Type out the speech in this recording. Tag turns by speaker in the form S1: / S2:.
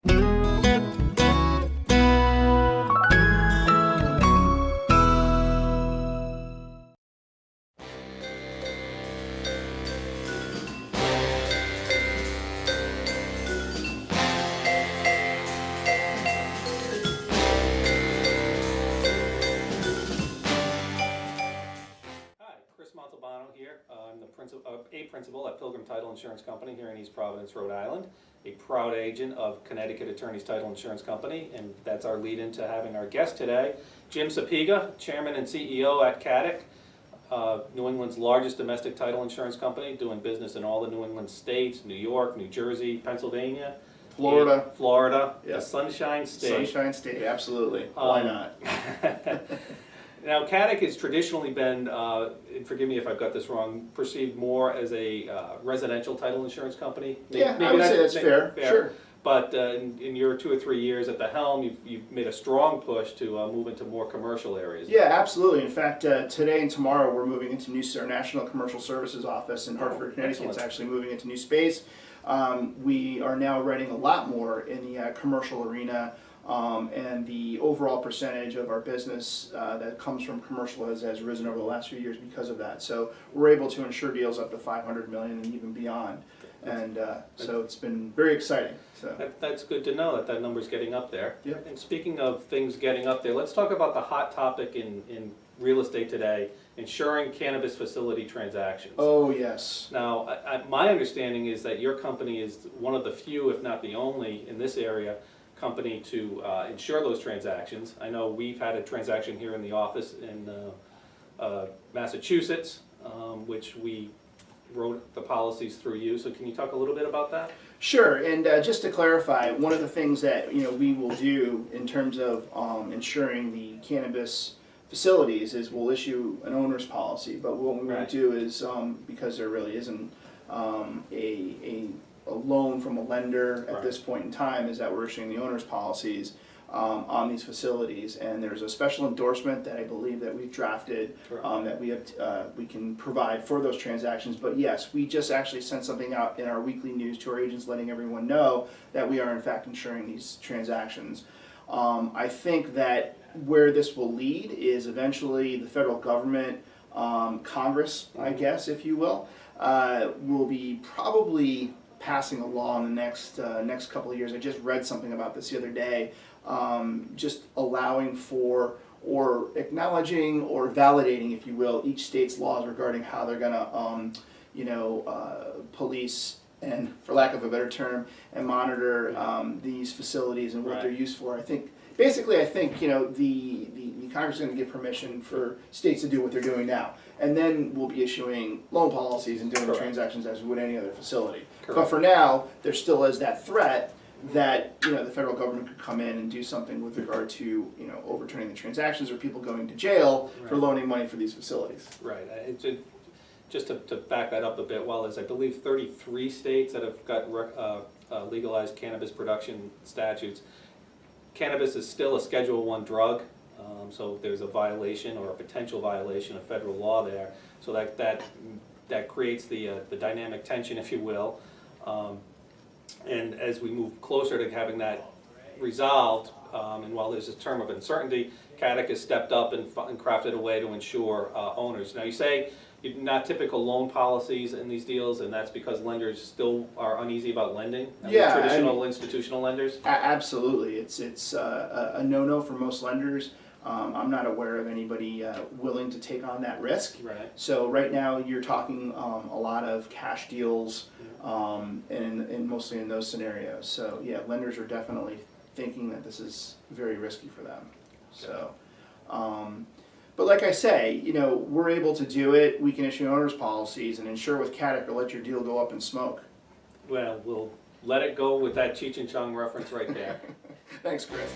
S1: Here. I'm the principal at Pilgrim Title Insurance Company here in East Providence, Rhode Island, a proud agent of Connecticut Attorneys Title Insurance Company, and that's our lead into having our guest today, Jim Czapiga, Chairman and CEO at CATIC, New England's largest domestic title insurance company, doing business in all the New England states, New York, New Jersey, Pennsylvania, Florida, yep. The Sunshine State.
S2: Sunshine State, absolutely. Why not?
S1: Now, CATIC has traditionally been, and forgive me if I've got this wrong, perceived more as a residential title insurance company.
S2: Yeah, I would say that's fair. Sure.
S1: But in your 2 or 3 years at the helm, you've made a strong push to move into more commercial areas.
S2: Yeah, absolutely. In fact, today and tomorrow we're moving into our National Commercial Services office in Hartford, Connecticut. It's actually moving into new space. We are now writing a lot more in the commercial arena. And the overall percentage of our business that comes from commercial has risen over the last few years because of that. So we're able to insure deals up to $500 million and even beyond. And so it's been very exciting. So
S1: that's good to know that number's getting up there.
S2: Yep.
S1: And speaking of things getting up there, let's talk about the hot topic in real estate today, insuring cannabis facility transactions.
S2: Oh, yes.
S1: Now, my understanding is that your company is one of the few, if not the only, in this area, company to insure those transactions. I know we've had a transaction here in the office in Massachusetts, which we wrote the policies through you. So can you talk a little bit about that?
S2: Sure, and just to clarify, one of the things that we will do in terms of insuring the cannabis facilities is we'll issue an owner's policy. But what we won't do is, because there really isn't a loan from a lender at this point in time, is that we're issuing the owner's policies on these facilities, and there's a special endorsement that I believe that we've drafted that we can provide for those transactions. But yes, we just actually sent something out in our weekly news to our agents letting everyone know that we are in fact insuring these transactions. I think that where this will lead is eventually the federal government, Congress, I guess, if you will be probably passing along the next couple of years. I just read something about this the other day, just allowing for or acknowledging or validating, if you will, each state's laws regarding how they're going to police and, for lack of a better term, and monitor these facilities and what they're used for. I think the Congress is going to give permission for states to do what they're doing now, and then we'll be issuing loan policies and doing transactions as we would any other facility. But for now, there still is that threat that the federal government could come in and do something with regard to overturning the transactions or people going to jail for loaning money for these facilities.
S1: Right. Just to back that up a bit, well, there's I believe 33 states that have got legalized cannabis production statutes. Cannabis is still a Schedule I drug, so there's a violation or a potential violation of federal law there. So that creates the dynamic tension, if you will. And as we move closer to having that resolved, and while there's a term of uncertainty, CATIC has stepped up and crafted a way to insure owners. Now you say not typical loan policies in these deals, and that's because lenders still are uneasy about lending? Traditional institutional lenders?
S2: Absolutely. It's a no-no for most lenders. I'm not aware of anybody willing to take on that risk.
S1: Right.
S2: So right now you're talking a lot of cash deals, and mostly in those scenarios. So yeah, lenders are definitely thinking that this is very risky for them. So, but like I say, we're able to do it. We can issue owner's policies and insure with CATIC or let your deal go up in smoke.
S1: Well, we'll let it go with that Cheech and Chong reference right there.
S2: Thanks, Chris.